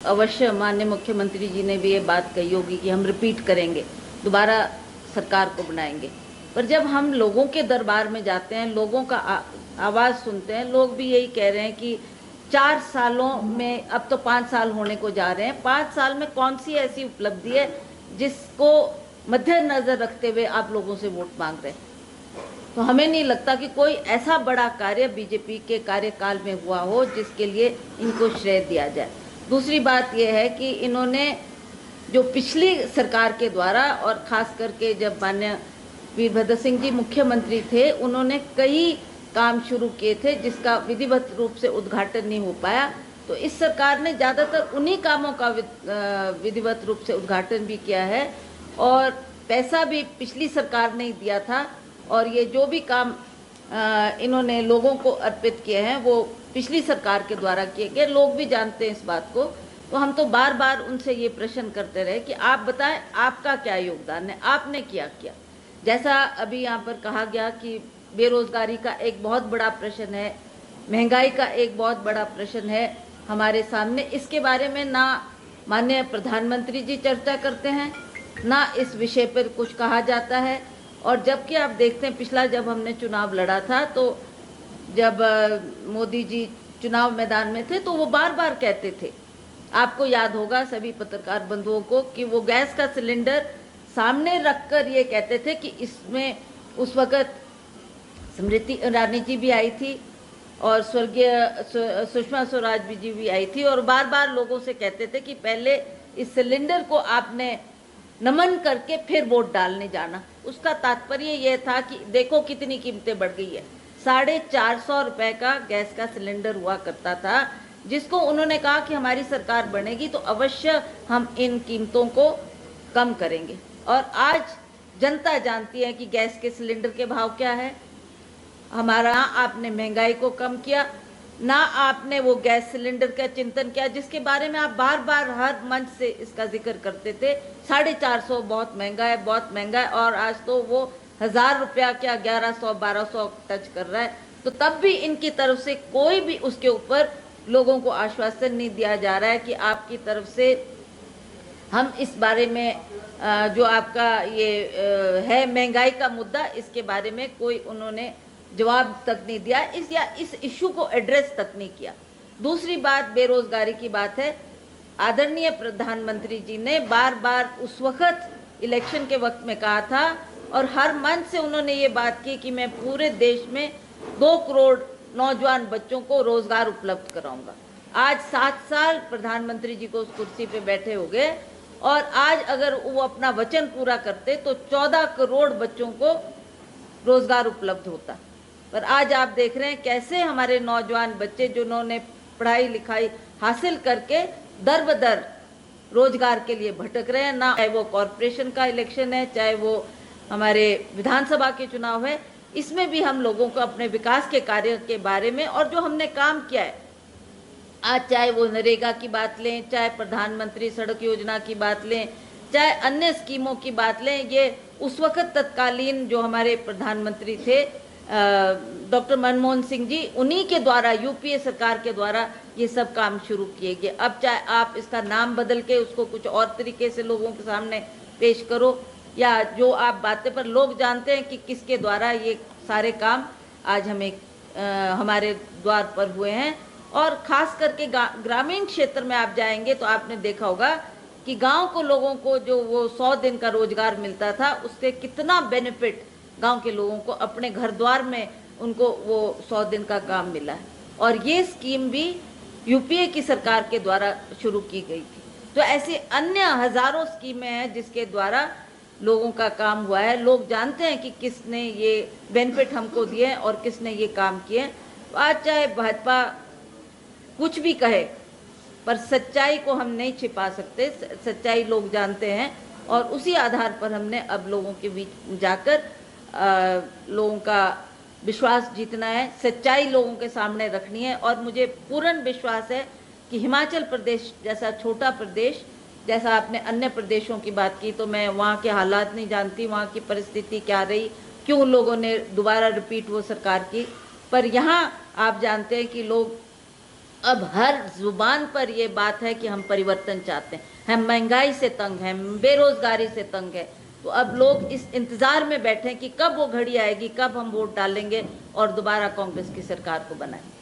अवश्य माननीय मुख्यमंत्री जी ने भी ये बात कही होगी कि हम रिपीट करेंगे, दोबारा सरकार को बनाएंगे। पर जब हम लोगों के दरबार में जाते हैं, लोगों का आवाज़ सुनते हैं, लोग भी यही कह रहे हैं कि 4 सालों में, अब तो 5 साल होने को जा रहे हैं, 5 साल में कौन सी ऐसी उपलब्धि है जिसको मद्देनजर रखते हुए आप लोगों से वोट मांग रहे हैं। तो हमें नहीं लगता कि कोई ऐसा बड़ा कार्य बीजेपी के कार्यकाल में हुआ हो जिसके लिए इनको श्रेय दिया जाए। दूसरी बात यह है कि इन्होंने जो पिछली सरकार के द्वारा, और खास करके जब माननीय वीरभद्र सिंह जी मुख्यमंत्री थे, उन्होंने कई काम शुरू किए थे जिसका विधिवत रूप से उद्घाटन नहीं हो पाया। तो इस सरकार ने ज़्यादातर उन्हीं कामों का विधिवत रूप से उद्घाटन भी किया है, और पैसा भी पिछली सरकार ने ही दिया था। और ये जो भी काम इन्होंने लोगों को अर्पित किए हैं वो पिछली सरकार के द्वारा किए गए, लोग भी जानते हैं इस बात को। तो हम तो बार बार उनसे ये प्रश्न करते रहे कि आप बताएं आपका क्या योगदान है, आपने क्या किया। जैसा अभी यहाँ पर कहा गया कि बेरोजगारी का एक बहुत बड़ा प्रश्न है, महंगाई का एक बहुत बड़ा प्रश्न है हमारे सामने, इसके बारे में ना माननीय प्रधानमंत्री जी चर्चा करते हैं, ना इस विषय पर कुछ कहा जाता है। और जबकि आप देखते हैं पिछला जब हमने चुनाव लड़ा था, तो जब मोदी जी चुनाव मैदान में थे तो वो बार बार कहते थे, आपको याद होगा सभी पत्रकार बंधुओं को, कि वो गैस का सिलेंडर सामने रखकर ये कहते थे कि इसमें, उस वक़्त स्मृति ईरानी जी भी आई थी और स्वर्गीय सुषमा स्वराज जी भी आई थी, और बार बार लोगों से कहते थे कि पहले इस सिलेंडर को आपने नमन करके फिर वोट डालने जाना। उसका तात्पर्य यह था कि देखो कितनी कीमतें बढ़ गई है। 450 रुपए का गैस का सिलेंडर हुआ करता था, जिसको उन्होंने कहा कि हमारी सरकार बनेगी तो अवश्य हम इन कीमतों को कम करेंगे। और आज जनता जानती है कि गैस के सिलेंडर के भाव क्या है। हमारा आपने महंगाई को कम किया, ना आपने वो गैस सिलेंडर का चिंतन किया जिसके बारे में आप बार बार हर मंच से इसका जिक्र करते थे। 450 बहुत महंगा है, बहुत महंगा है, और आज तो वो 1000 रुपया क्या 1100-1200 टच कर रहा है। तो तब भी इनकी तरफ से कोई भी उसके ऊपर लोगों को आश्वासन नहीं दिया जा रहा है कि आपकी तरफ से हम इस बारे में जो आपका ये है महंगाई का मुद्दा, इसके बारे में कोई उन्होंने जवाब तक नहीं दिया, इस इशू को एड्रेस तक नहीं किया। दूसरी बात बेरोजगारी की बात है। आदरणीय प्रधानमंत्री जी ने बार बार उस वक्त इलेक्शन के वक्त में कहा था, और हर मंच से उन्होंने ये बात की कि मैं पूरे देश में 2 करोड़ नौजवान बच्चों को रोजगार उपलब्ध कराऊंगा। आज 7 साल प्रधानमंत्री जी को उस कुर्सी पे बैठे हो गए, और आज अगर वो अपना वचन पूरा करते तो 14 करोड़ बच्चों को रोजगार उपलब्ध होता। पर आज आप देख रहे हैं कैसे हमारे नौजवान बच्चे जिन्होंने पढ़ाई लिखाई हासिल करके दर बदर रोजगार के लिए भटक रहे हैं। ना चाहे वो कॉरपोरेशन का इलेक्शन है, चाहे वो हमारे विधानसभा के चुनाव है, इसमें भी हम लोगों को अपने विकास के कार्य के बारे में और जो हमने काम किया है, आज चाहे वो नरेगा की बात लें, चाहे प्रधानमंत्री सड़क योजना की बात लें, चाहे अन्य स्कीमों की बात लें, ये उस वक्त तत्कालीन जो हमारे प्रधानमंत्री थे डॉक्टर मनमोहन सिंह जी, उन्हीं के द्वारा, यूपीए सरकार के द्वारा ये सब काम शुरू किए गए। अब चाहे आप इसका नाम बदल के उसको कुछ और तरीके से लोगों के सामने पेश करो, या जो आप बातें, पर लोग जानते हैं कि किसके द्वारा ये सारे काम आज हमें हमारे द्वार पर हुए हैं। और ख़ास करके ग्रामीण क्षेत्र में आप जाएंगे तो आपने देखा होगा कि गांव को लोगों को जो वो 100 दिन का रोजगार मिलता था, उससे कितना बेनिफिट गांव के लोगों को अपने घर द्वार में उनको वो 100 दिन का काम मिला है। और ये स्कीम भी यूपीए की सरकार के द्वारा शुरू की गई थी। तो ऐसे अन्य हजारों स्कीमें हैं जिसके द्वारा लोगों का काम हुआ है। लोग जानते हैं कि किसने ये बेनिफिट हमको दिए हैं और किसने ये काम किए हैं। तो आज चाहे भाजपा कुछ भी कहे, पर सच्चाई को हम नहीं छिपा सकते, सच्चाई लोग जानते हैं, और उसी आधार पर हमने अब लोगों के बीच जाकर लोगों का विश्वास जीतना है, सच्चाई लोगों के सामने रखनी है। और मुझे पूर्ण विश्वास है कि हिमाचल प्रदेश जैसा छोटा प्रदेश, जैसा आपने अन्य प्रदेशों की बात की, तो मैं वहाँ के हालात नहीं जानती, वहाँ की परिस्थिति क्या रही, क्यों लोगों ने दोबारा रिपीट वो सरकार की, पर यहाँ आप जानते हैं कि लोग अब हर जुबान पर ये बात है कि हम परिवर्तन चाहते हैं, हम महंगाई से तंग हैं, बेरोजगारी से तंग है। तो अब लोग इस इंतजार में बैठे हैं कि कब वो घड़ी आएगी, कब हम वोट डालेंगे और दोबारा कांग्रेस की सरकार को बनाएंगे।